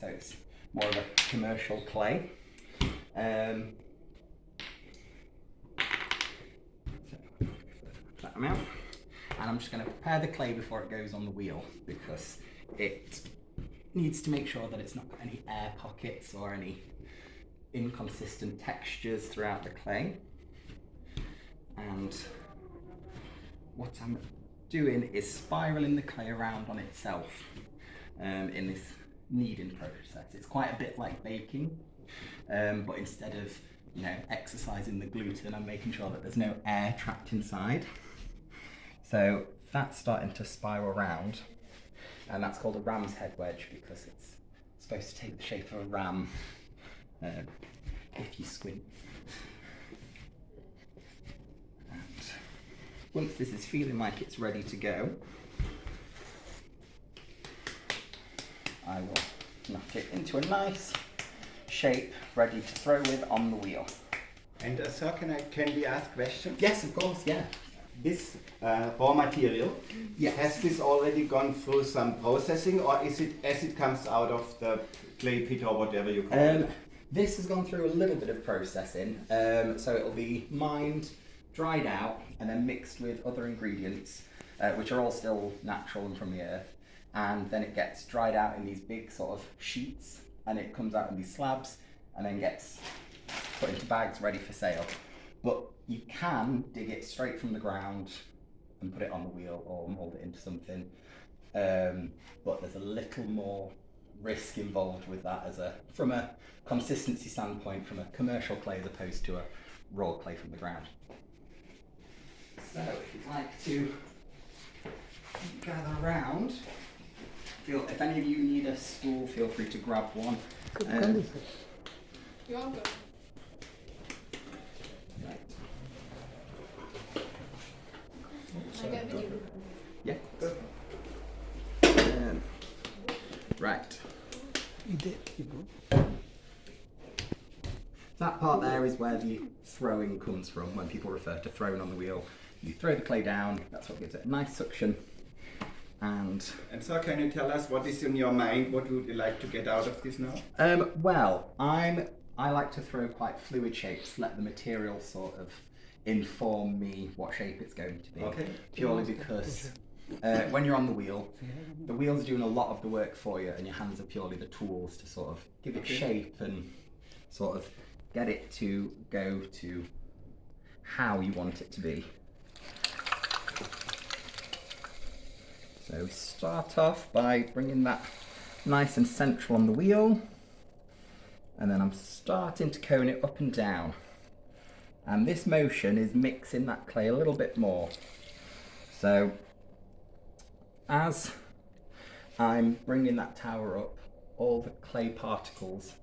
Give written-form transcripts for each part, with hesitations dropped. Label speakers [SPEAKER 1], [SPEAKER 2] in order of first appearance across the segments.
[SPEAKER 1] so it's more of a commercial clay. So that amount, and I'm just going to prepare the clay before it goes on the wheel because it needs to make sure that it's not got any air pockets or any inconsistent textures throughout the clay. And what I'm doing is spiraling the clay around on itself in this kneading process. It's quite a bit like baking, but instead of exercising the gluten, I'm making sure that there's no air trapped inside. So that's starting to spiral around, and that's called a ram's head wedge because it's supposed to take the shape of a ram if you squint. And once this is feeling like it's ready to go, I will knock it into a nice shape ready to throw with on the wheel.
[SPEAKER 2] And sir, can we ask questions?
[SPEAKER 1] Yes, of course, yeah.
[SPEAKER 2] This raw material,
[SPEAKER 1] Yes.
[SPEAKER 2] has this already gone through some processing, or is it as it comes out of the clay pit or whatever you call it?
[SPEAKER 1] This has gone through a little bit of processing, so it'll be mined, dried out, and then mixed with other ingredients, which are all still natural and from the earth, and then it gets dried out in these big sort of sheets, and it comes out in these slabs, and then gets put into bags ready for sale. But you can dig it straight from the ground and put it on the wheel or mould it into something, but there's a little more risk involved with that from a consistency standpoint, from a commercial clay as opposed to a raw clay from the ground. So if you'd like to gather around, if any of you need a stool, feel free to grab one.
[SPEAKER 3] You're welcome.
[SPEAKER 1] Right.
[SPEAKER 3] Can I get a video?
[SPEAKER 1] Yeah, go. Right. That part there is where the throwing comes from. When people refer to throwing on the wheel, you throw the clay down, that's what gives it a nice suction. And
[SPEAKER 2] sir, can you tell us what is in your mind? What would you like to get out of this now?
[SPEAKER 1] well, I like to throw quite fluid shapes, let the material sort of inform me what shape it's going to be.
[SPEAKER 2] Okay.
[SPEAKER 1] Purely because when you're on the wheel's doing a lot of the work for you, and your hands are purely the tools to sort of give it shape and sort of get it to go to how you want it to be. So we start off by bringing that nice and central on the wheel, and then I'm starting to cone it up and down. And this motion is mixing that clay a little bit more. So as I'm bringing that tower up, all the clay particles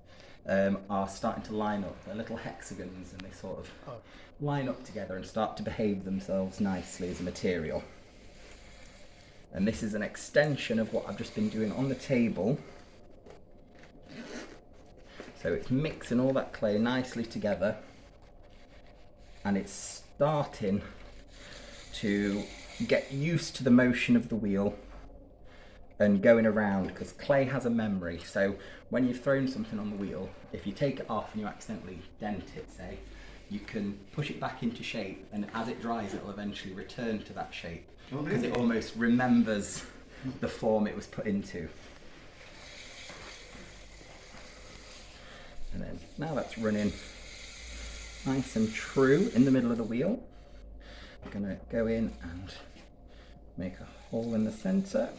[SPEAKER 1] are starting to line up. They're little hexagons, and they sort of line up together and start to behave themselves nicely as a material. And this is an extension of what I've just been doing on the table. So it's mixing all that clay nicely together, and it's starting to get used to the motion of the wheel and going around, because clay has a memory. So when you've thrown something on the wheel, if you take it off and you accidentally dent it, say, you can push it back into shape, and as it dries it will eventually return to that shape, because it almost remembers the form it was put into. And then now that's running nice and true in the middle of the wheel, I'm going to go in and make a hole in the centre,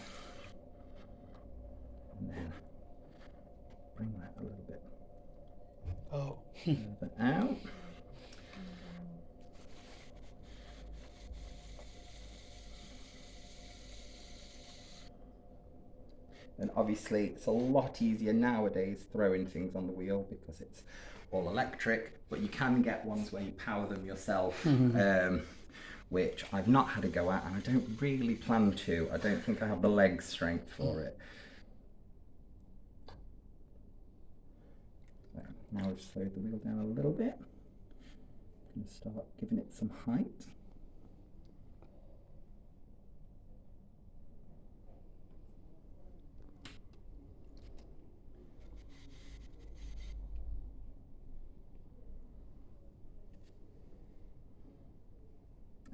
[SPEAKER 1] and then bring that a little bit further out. And obviously it's a lot easier nowadays throwing things on the wheel because it's all electric, but you can get ones where you power them yourself, which I've not had a go at, and I don't really plan to. I don't think I have the leg strength for it. So now I'll just slow the wheel down a little bit and start giving it some height.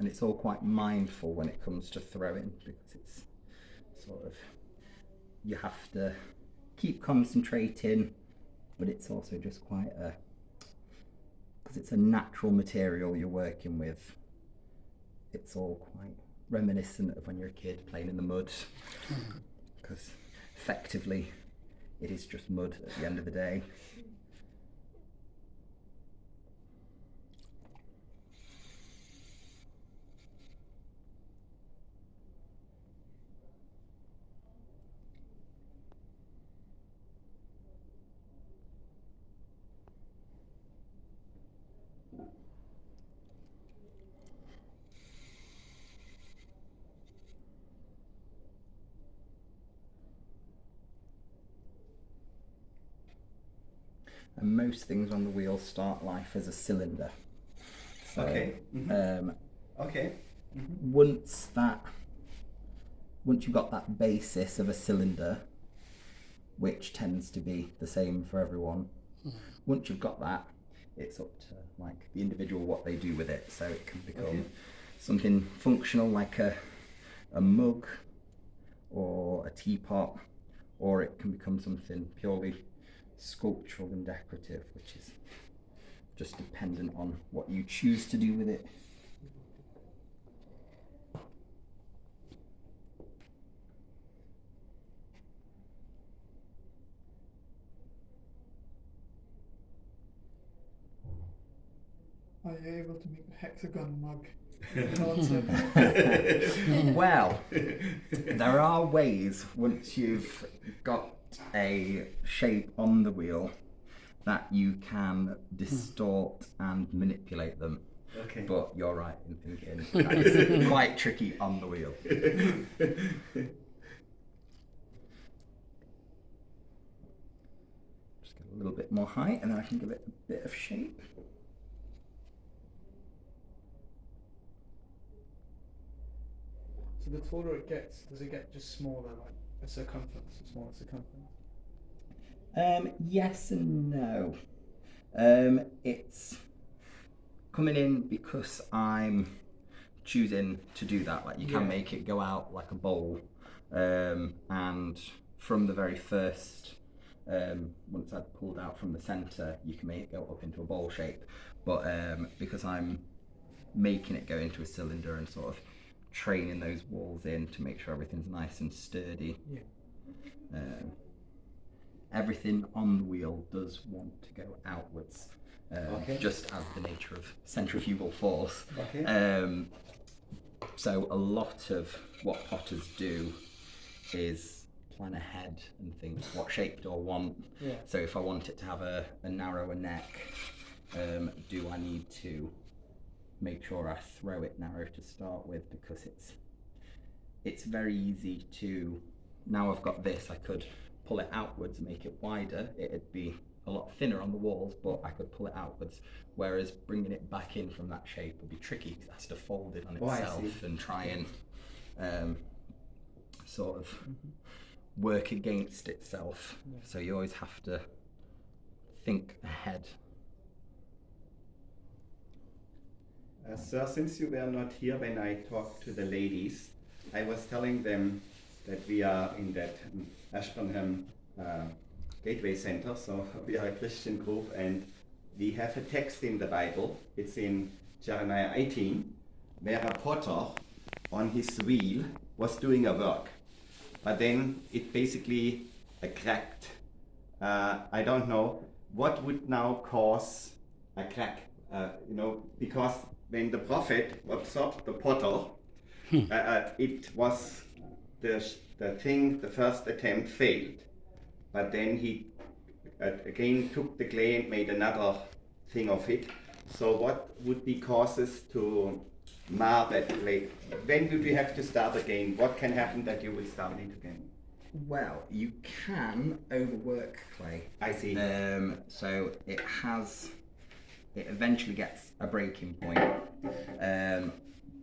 [SPEAKER 1] and it's all quite mindful when it comes to throwing, because it's sort of, you have to keep concentrating, but it's also just quite because it's a natural material you're working with, it's all quite reminiscent of when you're a kid playing in the mud, because effectively it is just mud at the end of the day. And most things on the wheel start life as a cylinder. So,
[SPEAKER 2] Okay. Okay.
[SPEAKER 1] once you've got that basis of a cylinder, which tends to be the same for everyone, once you've got that, it's up to like the individual what they do with it. So it can become something functional like a mug or a teapot, or it can become something purely sculptural and decorative, which is just dependent on what you choose to do with it.
[SPEAKER 4] Are you able to make a hexagon mug? Also,
[SPEAKER 1] Well, there are ways, once you've got a shape on the wheel, that you can distort and manipulate them.
[SPEAKER 2] Okay.
[SPEAKER 1] But you're right in thinking that is quite tricky on the wheel. Just get a little bit more height and then I can give it a bit of shape.
[SPEAKER 4] so the taller it gets, does it get just smaller, like a circumference, a smaller circumference?
[SPEAKER 1] Yes and no. It's coming in because I'm choosing to do that. Like you can make it go out like a bowl, and from the very first, once I've pulled out from the centre, you can make it go up into a bowl shape. But because I'm making it go into a cylinder and sort of training those walls in to make sure everything's nice and sturdy. Everything on the wheel does want to go outwards, just as the nature of centrifugal force. So a lot of what potters do is plan ahead and think what shape do I want. So if I want it to have a narrower neck, do I need to make sure I throw it narrow to start with, because it's very easy to, now I've got this, I could pull it outwards, make it wider, it'd be a lot thinner on the walls, but I could pull it outwards, whereas bringing it back in from that shape would be tricky because it has to fold it on itself and try and sort of work against itself. So you always have to think ahead.
[SPEAKER 2] Sir, since you were not here when I talked to the ladies, I was telling them that we are in that Ashbourne Gateway Center, so we are a Christian group, and we have a text in the Bible. It's in Jeremiah 18, where a potter on his wheel was doing a work, but then it basically cracked. I don't know what would now cause a crack, because when the prophet observed the potter, it was the first attempt failed. But then he again took the clay and made another thing of it. So what would be causes to mar that clay? When would we have to start again? What can happen that you will start it again?
[SPEAKER 1] Well, you can overwork clay.
[SPEAKER 2] I see.
[SPEAKER 1] So it eventually gets a breaking point.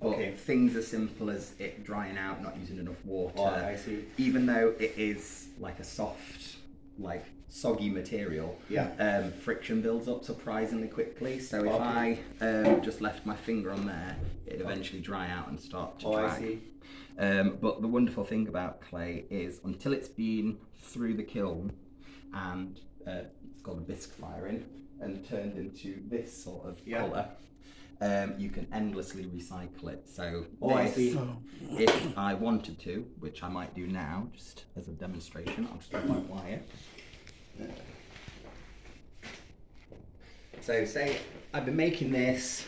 [SPEAKER 1] But things as simple as it drying out, not using enough water.
[SPEAKER 2] Oh, I see.
[SPEAKER 1] Even though it is like a soft, like soggy material,
[SPEAKER 2] Yeah.
[SPEAKER 1] friction builds up surprisingly quickly. So if
[SPEAKER 2] Okay.
[SPEAKER 1] I just left my finger on there, it'd eventually dry out and start to
[SPEAKER 2] Oh,
[SPEAKER 1] drag.
[SPEAKER 2] I see.
[SPEAKER 1] But the wonderful thing about clay is until it's been through the kiln and it's called a bisque firing and turned into this sort of colour, you can endlessly recycle it. So
[SPEAKER 2] I
[SPEAKER 1] this,
[SPEAKER 2] see.
[SPEAKER 1] if I wanted to, which I might do now, just as a demonstration, I'll just put my wire. So say I've been making this,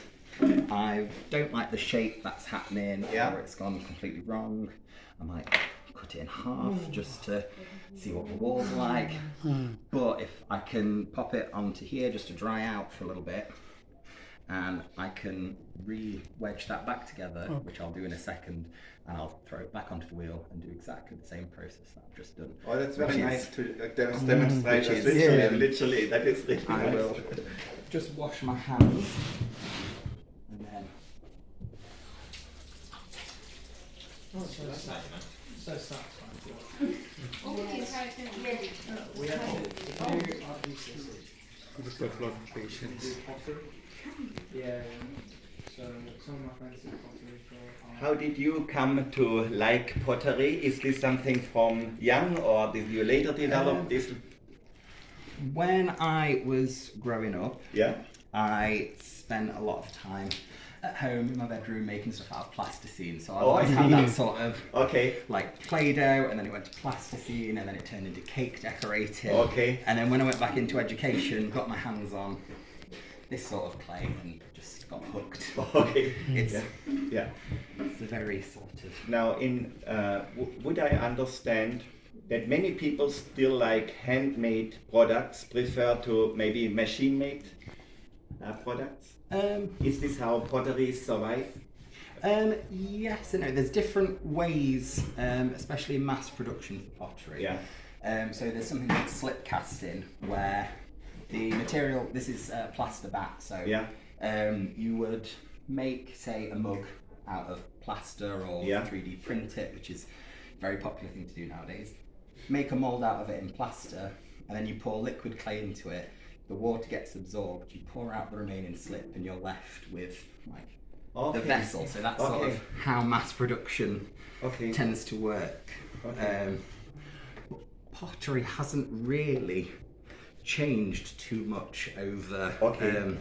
[SPEAKER 1] I don't like the shape that's happening, or it's gone completely wrong. I might cut it in half just to see what the wall's like. But if I can pop it onto here just to dry out for a little bit, and I can re-wedge that back together, which I'll do in a second, and I'll throw it back onto the wheel and do exactly the same process that I've just done.
[SPEAKER 2] Oh, that's very
[SPEAKER 1] Which is-
[SPEAKER 2] nice to demonstrate.
[SPEAKER 1] which is-
[SPEAKER 2] Literally, that is really
[SPEAKER 1] I
[SPEAKER 2] nice.
[SPEAKER 1] will just wash my hands and then
[SPEAKER 4] So satisfying.
[SPEAKER 3] Oh, the entire thing.
[SPEAKER 4] We have to do adhesives.
[SPEAKER 5] Just got a lot of patience.
[SPEAKER 4] Yeah. So some of my friends do pottery for.
[SPEAKER 2] How did you come to like pottery? Is this something from young, or did you later develop this?
[SPEAKER 1] when I was growing up,
[SPEAKER 2] Yeah.
[SPEAKER 1] I spent a lot of time at home in my bedroom making stuff out of plasticine. So I've
[SPEAKER 2] Oh, I
[SPEAKER 1] always had
[SPEAKER 2] see.
[SPEAKER 1] that sort of
[SPEAKER 2] Okay.
[SPEAKER 1] like Play-Doh, and then it went to plasticine, and then it turned into cake decorating.
[SPEAKER 2] Okay.
[SPEAKER 1] And then when I went back into education, got my hands on this sort of clay and just got hooked.
[SPEAKER 2] Okay.
[SPEAKER 1] It's,
[SPEAKER 2] Yeah.
[SPEAKER 1] it's a very sort of...
[SPEAKER 2] Now, would I understand that many people still like handmade products, prefer to maybe machine-made products? Is this how pottery survive?
[SPEAKER 1] Yes and no. There's different ways, especially in mass production for pottery.
[SPEAKER 2] Yeah.
[SPEAKER 1] So there's something called slip casting, where the material, this is plaster batt, so
[SPEAKER 2] Yeah.
[SPEAKER 1] you would make, say, a mug out of plaster or
[SPEAKER 2] Yeah.
[SPEAKER 1] 3D print it, which is a very popular thing to do nowadays. Make a mould out of it in plaster, and then you pour liquid clay into it. The water gets absorbed, you pour out the remaining slip, and you're left with like
[SPEAKER 2] Okay.
[SPEAKER 1] the vessel. So that's sort
[SPEAKER 2] Okay.
[SPEAKER 1] of how mass production
[SPEAKER 2] Okay.
[SPEAKER 1] tends to work.
[SPEAKER 2] Okay.
[SPEAKER 1] Pottery hasn't really changed too much over.
[SPEAKER 2] Okay.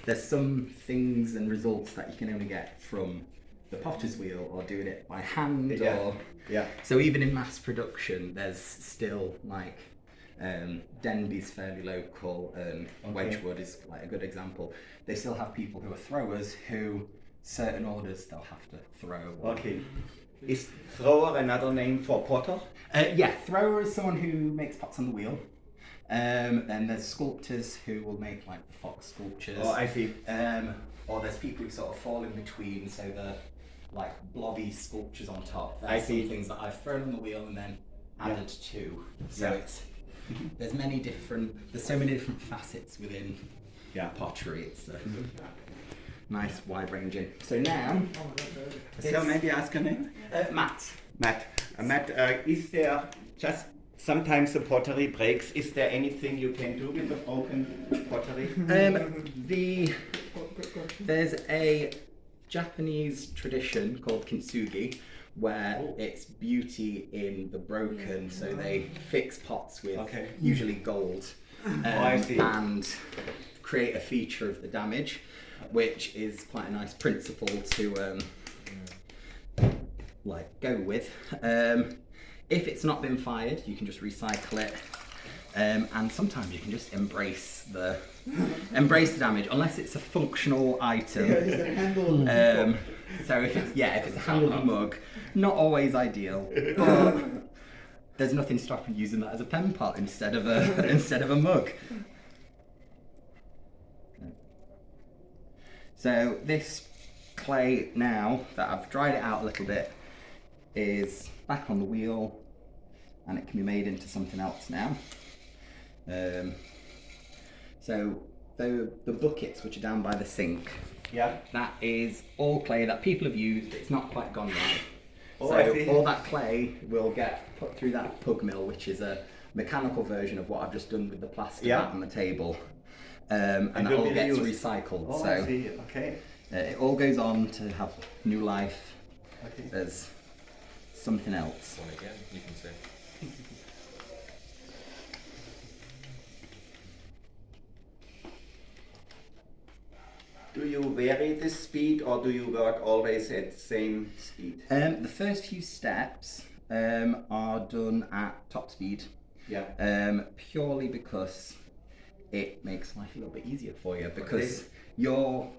[SPEAKER 1] There's some things and results that you can only get from the potter's wheel or doing it by hand.
[SPEAKER 2] Yeah.
[SPEAKER 1] Or
[SPEAKER 2] Yeah.
[SPEAKER 1] so even in mass production, there's still like Denby's fairly local, and Wedgwood is like a good example. They still have people who are throwers who certain orders they'll have to throw.
[SPEAKER 2] Okay. Is thrower another name for potter?
[SPEAKER 1] Yeah, thrower is someone who makes pots on the wheel. Then there's sculptors who will make like the fox sculptures.
[SPEAKER 2] Oh, I see.
[SPEAKER 1] Or there's people who sort of fall in between, so the like blobby sculptures on top.
[SPEAKER 2] I
[SPEAKER 1] There's
[SPEAKER 2] see.
[SPEAKER 1] some things that I've thrown on the wheel and then added to. So
[SPEAKER 2] Yeah.
[SPEAKER 1] it's there's so many different facets within
[SPEAKER 2] Yeah.
[SPEAKER 1] pottery. It's nice wide ranging. So now,
[SPEAKER 2] So maybe ask a name?
[SPEAKER 1] Matt.
[SPEAKER 2] Matt. Matt, is there just sometimes the pottery breaks? Is there anything you can do with a broken pottery?
[SPEAKER 1] There's a Japanese tradition called kintsugi, where it's beauty in the broken. So they fix pots with
[SPEAKER 2] Okay.
[SPEAKER 1] usually gold,
[SPEAKER 2] I see.
[SPEAKER 1] and create a feature of the damage, which is quite a nice principle to like go with. If it's not been fired, you can just recycle it. And sometimes you can just embrace the damage, unless it's a functional item. So if it's a handle of a mug, not always ideal, but there's nothing stopping using that as a pen pot instead of a mug. So this clay now that I've dried it out a little bit is back on the wheel, and it can be made into something else now. So the buckets which are down by the sink,
[SPEAKER 2] Yeah.
[SPEAKER 1] that is all clay that people have used. It's not quite gone right.
[SPEAKER 2] Oh, I
[SPEAKER 1] So
[SPEAKER 2] see.
[SPEAKER 1] all that clay will get put through that pug mill, which is a mechanical version of what I've just done with the plastic
[SPEAKER 2] Yeah.
[SPEAKER 1] back on the table. And that
[SPEAKER 2] will
[SPEAKER 1] all
[SPEAKER 2] be
[SPEAKER 1] gets
[SPEAKER 2] reused.
[SPEAKER 1] recycled.
[SPEAKER 2] Oh,
[SPEAKER 1] so
[SPEAKER 2] I see. Okay.
[SPEAKER 1] it all goes on to have new life
[SPEAKER 2] Okay.
[SPEAKER 1] as something else.
[SPEAKER 5] One again, you can say.
[SPEAKER 2] Do you vary the speed or do you work always at the same speed?
[SPEAKER 1] The first few steps are done at top speed,
[SPEAKER 2] Yeah.
[SPEAKER 1] purely because it makes life a little bit easier for you, because
[SPEAKER 2] Okay.
[SPEAKER 1] you're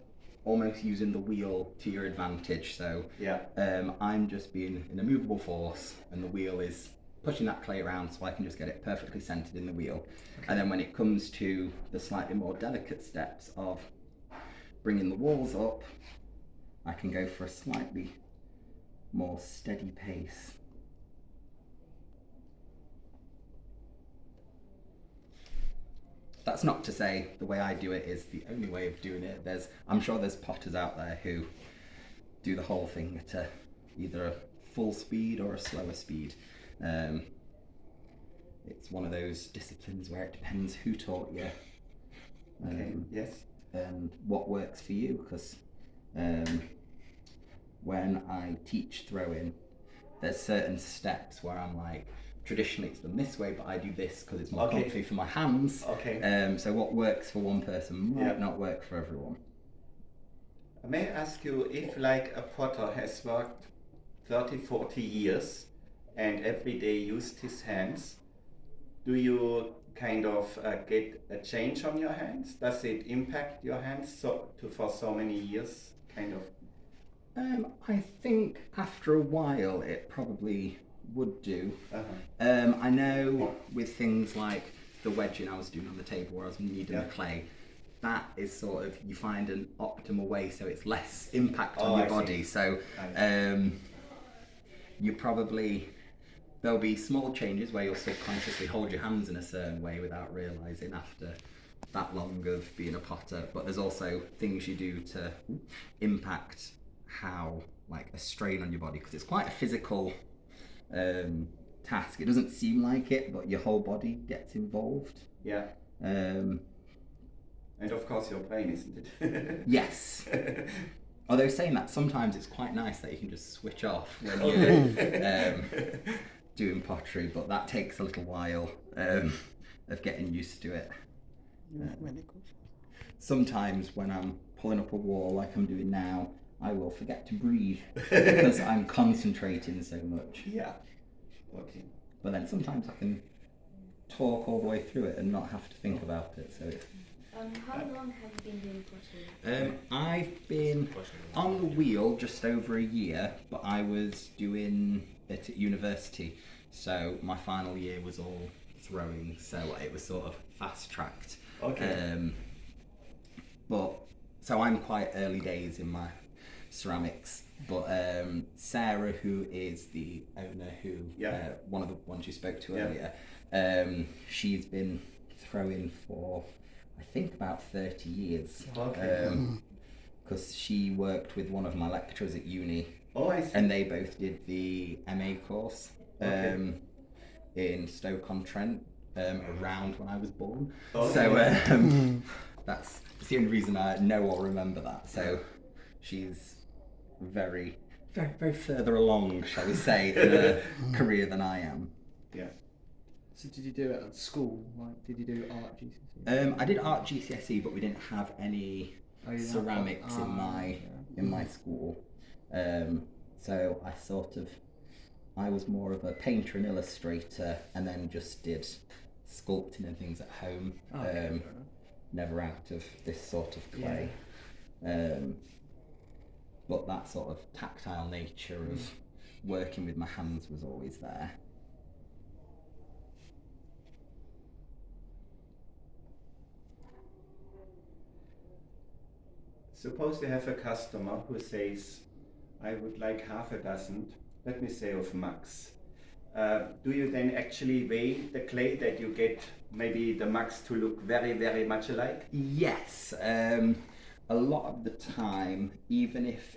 [SPEAKER 1] almost using the wheel to your advantage. So
[SPEAKER 2] Yeah.
[SPEAKER 1] I'm just being an immovable force, and the wheel is pushing that clay around, so I can just get it perfectly centered in the wheel. And then when it comes to the slightly more delicate steps of bringing the walls up, I can go for a slightly more steady pace. That's not to say the way I do it is the only way of doing it. I'm sure there's potters out there who do the whole thing at either a full speed or a slower speed. It's one of those disciplines where it depends who taught you.
[SPEAKER 2] Okay. Yes.
[SPEAKER 1] And what works for you, because when I teach throwing, there's certain steps where I'm like, traditionally it's done this way, but I do this because it's more
[SPEAKER 2] Okay.
[SPEAKER 1] comfy for my hands.
[SPEAKER 2] Okay.
[SPEAKER 1] So what works for one person might
[SPEAKER 2] Yeah.
[SPEAKER 1] not work for everyone.
[SPEAKER 2] May I ask you if like a potter has worked 30, 40 years and every day used his hands, do you kind of get a change on your hands? Does it impact your hands for so many years, kind of?
[SPEAKER 1] I think after a while it probably would do.
[SPEAKER 2] Uh-huh.
[SPEAKER 1] I know with things like the wedging I was doing on the table where I was kneading
[SPEAKER 2] Yeah.
[SPEAKER 1] the clay, that is sort of, you find an optimal way so it's less impact
[SPEAKER 2] Oh,
[SPEAKER 1] on your
[SPEAKER 2] I see.
[SPEAKER 1] body. So
[SPEAKER 2] I
[SPEAKER 1] you probably, there'll be small changes where you'll subconsciously hold your hands in a certain way without realising after that long of being a potter, but there's also things you do to impact how, like, a strain on your body, because it's quite a physical task. It doesn't seem like it, but your whole body gets involved.
[SPEAKER 2] Yeah.
[SPEAKER 1] Um,
[SPEAKER 2] And of course your brain, isn't it?
[SPEAKER 1] yes. Although saying that, sometimes it's quite nice that you can just switch off when
[SPEAKER 2] Okay.
[SPEAKER 1] you're doing pottery, but that takes a little while of getting used to it. Sometimes when I'm pulling up a wall like I'm doing now, I will forget to breathe because I'm concentrating so much.
[SPEAKER 2] Yeah. Okay.
[SPEAKER 1] But then sometimes I can talk all the way through it and not have to think about it. So it's,
[SPEAKER 3] How long have you been doing pottery?
[SPEAKER 1] I've been on the wheel just over a year, but I was doing it at university, so my final year was all throwing, so it was sort of fast tracked.
[SPEAKER 2] Okay.
[SPEAKER 1] But so I'm quite early days in my ceramics, but Sarah, who is the owner, one of the ones you spoke to earlier, she's been throwing for I think about 30 years.
[SPEAKER 2] Okay.
[SPEAKER 1] Because she worked with one of my lecturers at uni,
[SPEAKER 2] Oh, I see.
[SPEAKER 1] and they both did the MA course
[SPEAKER 2] Okay.
[SPEAKER 1] in Stoke-on-Trent around when I was born.
[SPEAKER 2] Okay.
[SPEAKER 1] So that's the only reason I know or remember that. So she's very, very, very further along, shall we say, in her career than I am.
[SPEAKER 2] Yeah.
[SPEAKER 6] So did you do it at school? Like, did you do art GCSE?
[SPEAKER 1] I did art GCSE, but we didn't have any
[SPEAKER 6] Oh, you didn't have
[SPEAKER 1] ceramics
[SPEAKER 6] that?
[SPEAKER 1] in my school. So I was more of a painter and illustrator, and then just did sculpting and things at home.
[SPEAKER 6] Oh, okay, fair enough.
[SPEAKER 1] Never out of this sort of clay. But that sort of tactile nature of working with my hands was always there.
[SPEAKER 2] Suppose you have a customer who says, I would like half a dozen, let me say of mugs. Do you then actually weigh the clay that you get maybe the mugs to look very, very much alike?
[SPEAKER 1] Yes, a lot of the time, even if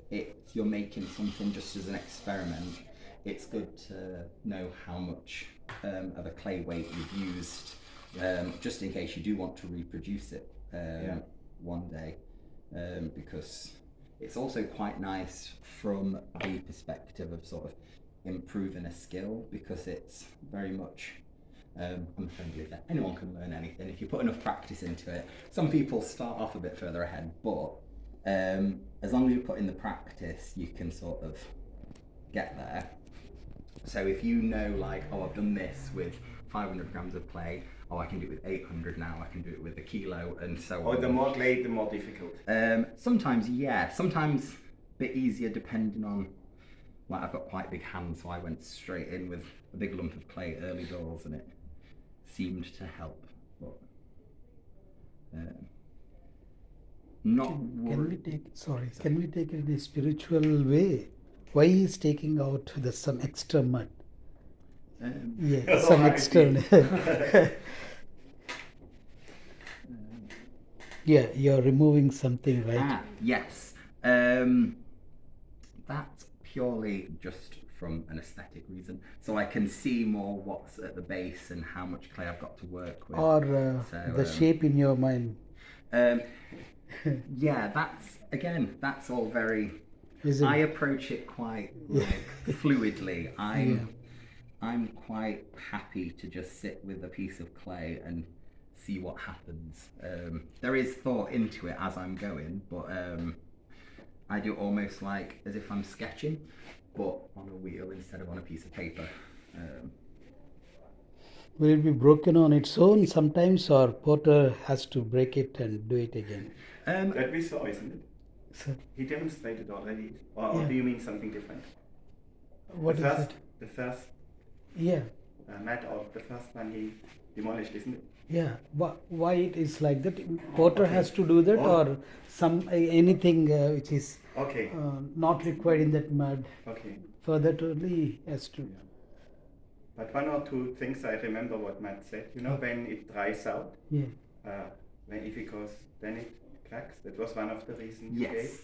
[SPEAKER 1] you're making something just as an experiment, it's good to know how much of a clay weight you've used, just in case you do want to reproduce it one day, because it's also quite nice from the perspective of sort of improving a skill, because it's very much I'm a firm believer that anyone can learn anything if you put enough practice into it. Some people start off a bit further ahead, but as long as you put in the practice, you can sort of get there. So if you know, like, oh, I've done this with 500 grams of clay, oh, I can do it with 800 now, I can do it with a kilo, and so on.
[SPEAKER 2] Or the more clay, the more difficult.
[SPEAKER 1] Sometimes, yeah. Sometimes a bit easier depending on, like, I've got quite big hands, so I went straight in with a big lump of clay early doors, and it seemed to help. But not
[SPEAKER 7] Can we take it in a spiritual way? Why is taking out some extra mud? Some extra. You're removing something, right?
[SPEAKER 1] Yes. That's purely just from an aesthetic reason. So I can see more what's at the base and how much clay I've got to work with.
[SPEAKER 7] Or the shape in your mind.
[SPEAKER 1] Yeah, that's all very. I approach it quite like fluidly. I'm quite happy to just sit with a piece of clay and see what happens. There is thought into it as I'm going, but I do almost like as if I'm sketching, but on a wheel instead of on a piece of paper.
[SPEAKER 7] Will it be broken on its own sometimes, or Porter has to break it and do it again?
[SPEAKER 2] That we saw, isn't it?
[SPEAKER 7] So,
[SPEAKER 2] He demonstrated already. Or do you mean something different?
[SPEAKER 7] what is it?
[SPEAKER 2] The first
[SPEAKER 7] Yeah,
[SPEAKER 2] mat, or the first one he demolished, isn't it?
[SPEAKER 7] yeah. Why it is like that? Porter has to do that, or anything which is
[SPEAKER 2] Okay.
[SPEAKER 7] not required in that mud.
[SPEAKER 2] Okay.
[SPEAKER 7] For that only has to.
[SPEAKER 2] But one or two things I remember what Matt said. You know, when it dries out,
[SPEAKER 7] Yeah.
[SPEAKER 2] if it goes, then it cracks. That was one of the reasons you gave.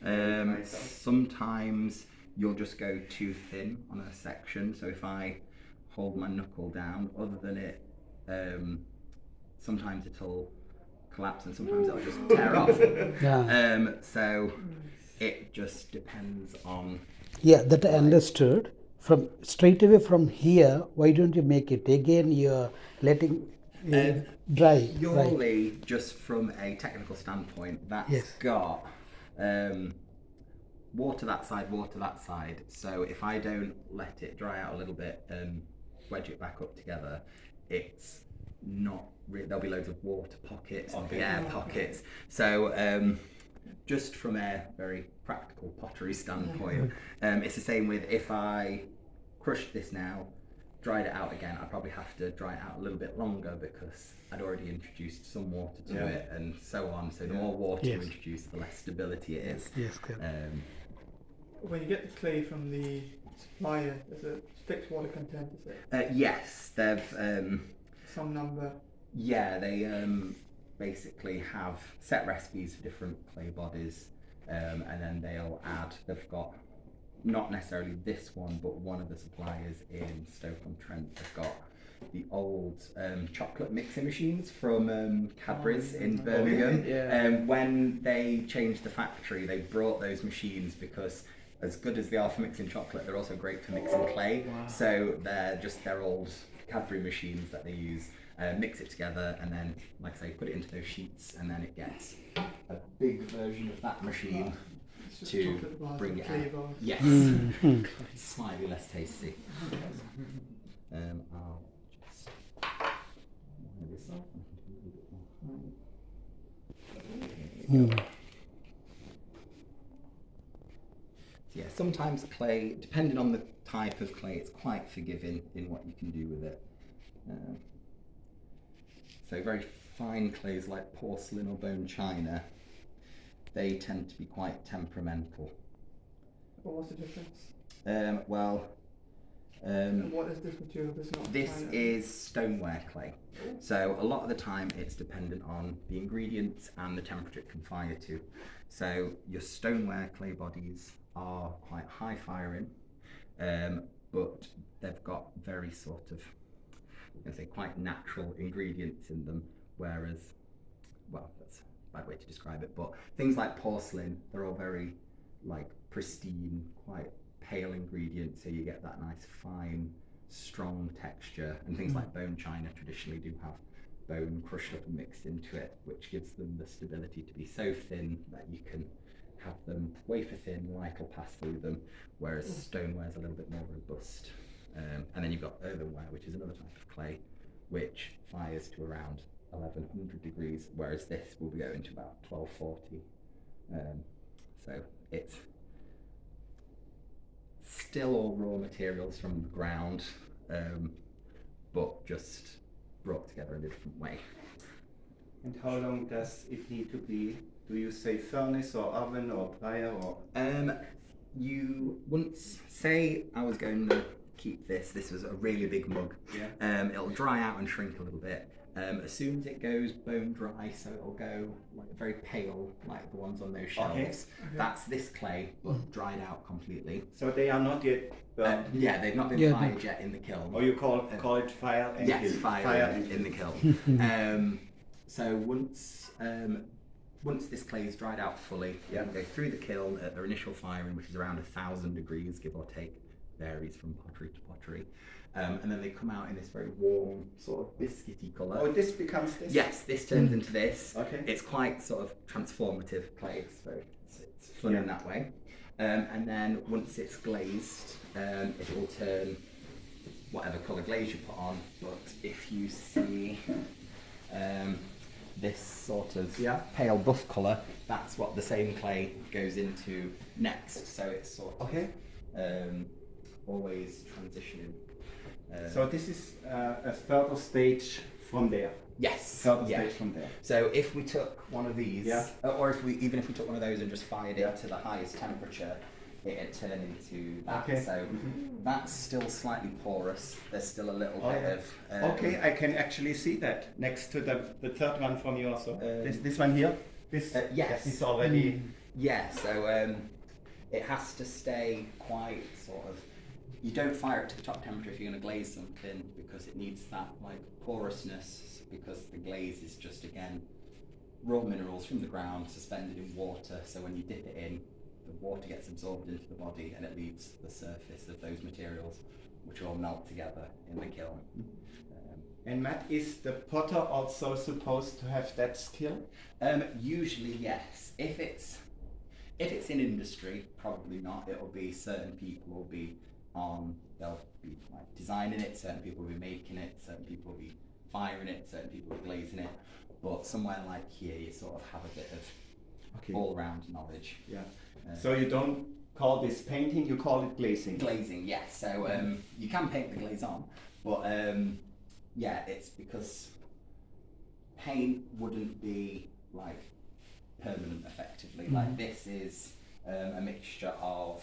[SPEAKER 1] Yes. Sometimes you'll just go too thin on a section. So if I hold my knuckle down, other than it, sometimes it'll collapse and sometimes it'll just tear off.
[SPEAKER 7] Yeah.
[SPEAKER 1] So it just depends on.
[SPEAKER 7] Yeah, that I understood. From straight away from here, why don't you make it again? You're letting dry.
[SPEAKER 1] Purely just from a technical standpoint, that's got water that side. So if I don't let it dry out a little bit and wedge it back up together, it's not. There'll be loads of water pockets and air pockets. So just from a very practical pottery standpoint, it's the same with if I crushed this now, dried it out again, I'd probably have to dry it out a little bit longer because I'd already introduced some water to it and so on. So the more water you introduce, the less stability it is.
[SPEAKER 7] Yes, correct.
[SPEAKER 4] When you get the clay from the supplier, there's a fixed water content, is it?
[SPEAKER 1] Yes, they've
[SPEAKER 4] Some number.
[SPEAKER 1] yeah, they basically have set recipes for different clay bodies, and then they'll add. They've got not necessarily this one, but one of the suppliers in Stoke-on-Trent. They've got the old chocolate mixing machines from Cadbury's in Birmingham. When they changed the factory, they brought those machines because, as good as they are for mixing chocolate, they're also great for mixing clay. Wow. So they're just their old Cadbury machines that they use. Mix it together and then, like I say, put it into those sheets, and then it gets a big version of that machine to bring it out. Yes, slightly less tasty. I'll just wind this up. Yeah, sometimes clay, depending on the type of clay, it's quite forgiving in what you can do with it. So very fine clays like porcelain or bone china, they tend to be quite temperamental.
[SPEAKER 4] But what's the difference?
[SPEAKER 1] And
[SPEAKER 4] what is this material that's not
[SPEAKER 1] this
[SPEAKER 4] china?
[SPEAKER 1] is stoneware clay. So a lot of the time it's dependent on the ingredients and the temperature it can fire to. So your stoneware clay bodies are quite high firing, but they've got very sort of I say quite natural ingredients in them, whereas, well, that's a bad way to describe it, but things like porcelain, they're all very like pristine, quite pale ingredients, so you get that nice fine, strong texture. And things like bone china traditionally do have bone crushed up and mixed into it, which gives them the stability to be so thin that you can have them wafer thin, light will pass through them, whereas stoneware is a little bit more robust. And then you've got earthenware, which is another type of clay, which fires to around 1100 degrees, whereas this will be going to about 1240. So it's still all raw materials from the ground, but just brought together in a different way.
[SPEAKER 2] And how long does it need to be? Do you say furnace or oven or fire or?
[SPEAKER 1] You once say I was going to keep this. This was a really big mug.
[SPEAKER 2] Yeah.
[SPEAKER 1] It'll dry out and shrink a little bit. As soon as it goes bone dry, so it'll go like very pale, like the ones on those shelves.
[SPEAKER 2] Okay.
[SPEAKER 1] That's this clay, but dried out completely.
[SPEAKER 2] So they are not yet burnt.
[SPEAKER 1] Yeah, they've not been
[SPEAKER 7] Yeah,
[SPEAKER 1] fired yet in the kiln.
[SPEAKER 2] Or you call it fire and
[SPEAKER 1] Yes,
[SPEAKER 2] kiln.
[SPEAKER 1] fire
[SPEAKER 2] and
[SPEAKER 1] in the kiln. So once this clay is dried out fully,
[SPEAKER 2] Yeah.
[SPEAKER 1] it'll go through the kiln at their initial firing, which is around 1000 degrees, give or take, varies from pottery to pottery. And then they come out in this very warm, sort of biscuity colour.
[SPEAKER 2] Oh, this becomes this?
[SPEAKER 1] Yes, this turns into this.
[SPEAKER 2] Okay.
[SPEAKER 1] It's quite sort of transformative clay, so it's fun in that way. And then once it's glazed, it will turn whatever colour glaze you put on. But if you see this sort of pale buff colour, that's what the same clay goes into next. So it's sort of always transitioning.
[SPEAKER 2] So this is a further stage from there.
[SPEAKER 1] Yes.
[SPEAKER 2] Further
[SPEAKER 1] yeah.
[SPEAKER 2] stage from there.
[SPEAKER 1] So if we took one of these,
[SPEAKER 2] Yeah.
[SPEAKER 1] or if we took one of those and just fired it to the highest temperature, it'd turn into that.
[SPEAKER 2] Okay.
[SPEAKER 1] So that's still slightly porous. There's still a little
[SPEAKER 2] Oh,
[SPEAKER 1] bit
[SPEAKER 2] yeah.
[SPEAKER 1] of.
[SPEAKER 2] Okay, I can actually see that next to the third one from you also. This one here. This
[SPEAKER 1] yes.
[SPEAKER 2] is already.
[SPEAKER 1] Yeah. So it has to stay quite sort of. You don't fire it to the top temperature if you're going to glaze something, because it needs that like porousness, because the glaze is just again raw minerals from the ground suspended in water. So when you dip it in, the water gets absorbed into the body and it leaves the surface of those materials, which all melt together in the kiln.
[SPEAKER 2] And Matt, is the potter also supposed to have that skill?
[SPEAKER 1] Usually yes. If it's in industry, probably not. It'll be certain people will be they'll be like designing it, certain people will be making it, certain people will be firing it, certain people will be glazing it. But somewhere like here, you sort of have a bit of all-round knowledge.
[SPEAKER 2] Yeah. So you don't call this painting, you call it glazing.
[SPEAKER 1] Glazing, yes. So you can paint the glaze on, but yeah, it's because paint wouldn't be like permanent effectively. Like this is a mixture of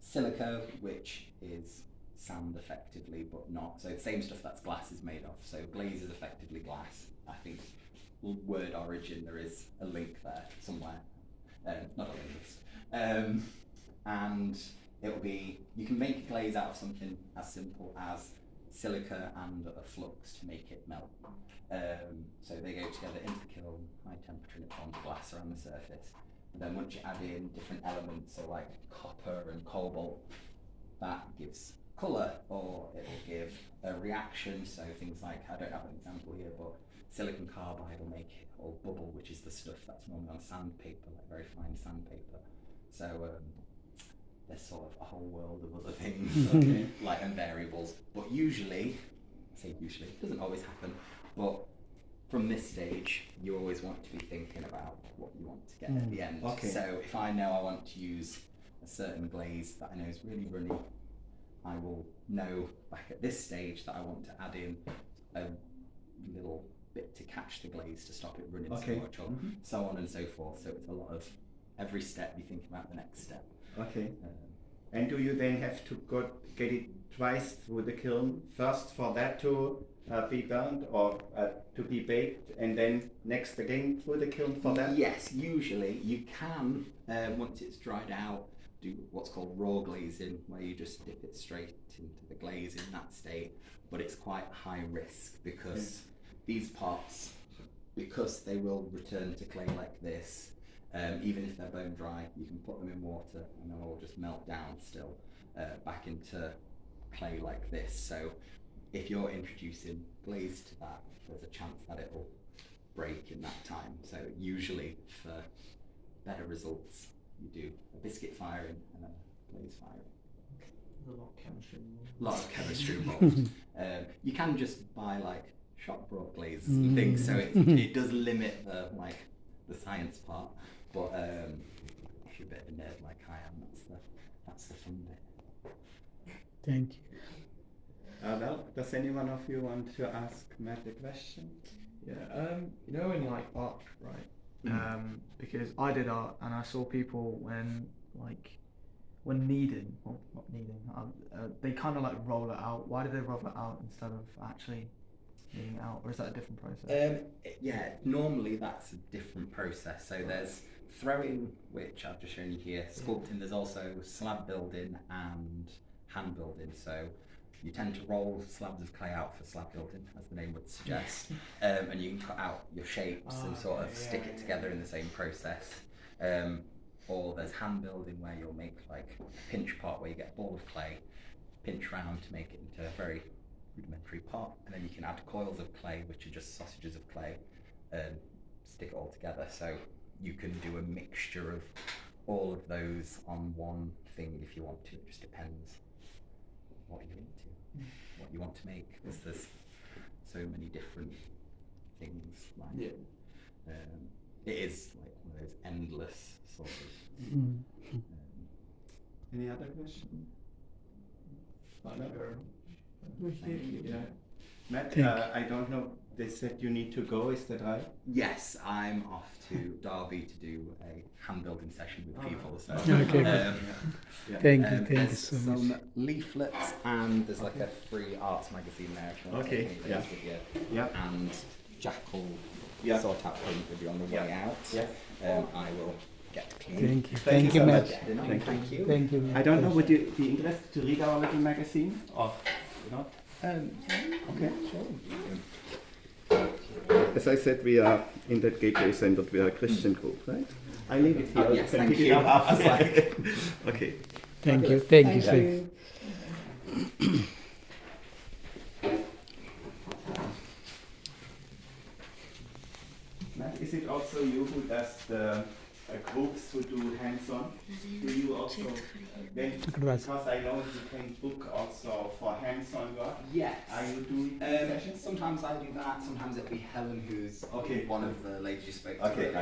[SPEAKER 1] silica, which is sand effectively, but not. So the same stuff that's glass is made of. So glaze is effectively glass. I think word origin, there is a link there somewhere. Not a linguist. And it'll be, you can make a glaze out of something as simple as silica and a flux to make it melt. So they go together into the kiln, high temperature, and it forms glass around the surface. And then once you add in different elements, so like copper and cobalt, that gives colour, or it will give a reaction. So things like, I don't have an example here, but silicon carbide will make it all bubble, which is the stuff that's normally on sandpaper, like very fine sandpaper. So there's sort of a whole world of other things, like and variables. But usually, I say usually, it doesn't always happen, but from this stage, you always want to be thinking about what you want to get at the end.
[SPEAKER 2] Okay.
[SPEAKER 1] So if I know I want to use a certain glaze that I know is really runny, I will know back at this stage that I want to add in a little bit to catch the glaze to stop it running so much, or so on and so forth. So it's a lot of every step you think about the next step.
[SPEAKER 2] Okay. And do you then have to get it twice through the kiln? First for that to be burnt or to be baked, and then next again through the kiln for that?
[SPEAKER 1] Yes, usually you can, once it's dried out, do what's called raw glazing, where you just dip it straight into the glaze in that state, but it's quite high risk because these pots, because they will return to clay like this, even if they're bone dry, you can put them in water and they'll all just melt down still back into clay like this. So if you're introducing glaze to that, there's a chance that it'll break in that time. So usually for better results, you do a biscuit firing and a glaze firing.
[SPEAKER 6] There's a lot of chemistry involved.
[SPEAKER 1] A lot of chemistry involved. You can just buy like shop brought glazes and things, so it does limit the science part. But if you're a bit of a nerd like I am, that's the fun bit.
[SPEAKER 7] Thank you.
[SPEAKER 2] Well, does anyone of you want to ask Matt a question?
[SPEAKER 6] Yeah, you know, in like art, right? Because I did art and I saw people when kneading, well, not kneading, they kind of like roll it out. Why do they roll it out instead of actually kneading it out, or is that a different process?
[SPEAKER 1] Yeah, normally that's a different process. So there's throwing, which I've just shown you here, sculpting. There's also slab building and hand building. So you tend to roll slabs of clay out for slab building, as the name would suggest, and you can cut out your shapes and sort of stick it together in the same process. Or there's hand building, where you'll make like a pinch pot, where you get a ball of clay, pinch round to make it into a very rudimentary pot, and then you can add coils of clay, which are just sausages of clay, and stick it all together. So you can do a mixture of all of those on one thing if you want to. It just depends what you're into, what you want to make, because there's so many different things. Like, it is like one of those endless sort of.
[SPEAKER 2] Any other question?
[SPEAKER 1] Thank you.
[SPEAKER 2] Yeah. Matt,
[SPEAKER 7] Thank
[SPEAKER 2] I don't know, they said you need to go, is that right?
[SPEAKER 1] Yes, I'm off to Derby to do a hand building session with people. So
[SPEAKER 7] Okay. Thank you
[SPEAKER 1] there's
[SPEAKER 7] so
[SPEAKER 1] some
[SPEAKER 7] much.
[SPEAKER 1] leaflets, and there's like a free arts magazine there if you want to take any things with you.
[SPEAKER 2] Yeah.
[SPEAKER 1] And Jack will
[SPEAKER 2] Yeah.
[SPEAKER 1] sort out print with you on the way out.
[SPEAKER 2] Yeah.
[SPEAKER 1] I will get clean.
[SPEAKER 7] Thank you.
[SPEAKER 2] Thank
[SPEAKER 7] Thank
[SPEAKER 2] you
[SPEAKER 7] you,
[SPEAKER 2] so
[SPEAKER 7] Matt.
[SPEAKER 2] much.
[SPEAKER 1] Thank you.
[SPEAKER 7] Thank you.
[SPEAKER 2] I don't know, would you be interested to read our little magazine? Or not?
[SPEAKER 1] Okay, sure.
[SPEAKER 2] As I said, we are in that Gateway Center, we are a Christian group, right? I leave it here.
[SPEAKER 1] Yes,
[SPEAKER 2] can
[SPEAKER 1] thank
[SPEAKER 2] pick it
[SPEAKER 1] you.
[SPEAKER 2] up after.
[SPEAKER 1] I was like-
[SPEAKER 2] Okay.
[SPEAKER 7] Thank you. Thank you, sir.
[SPEAKER 2] Matt, is it also you who does the groups who do hands-on? Do you also, then, because I know you can book also for hands-on work.
[SPEAKER 1] Yes.
[SPEAKER 2] Are you doing sessions?
[SPEAKER 1] Sometimes I do that. Sometimes it'll be Helen, who's
[SPEAKER 2] Okay.
[SPEAKER 1] one of the ladies you spoke to.
[SPEAKER 2] Okay,
[SPEAKER 1] earlier.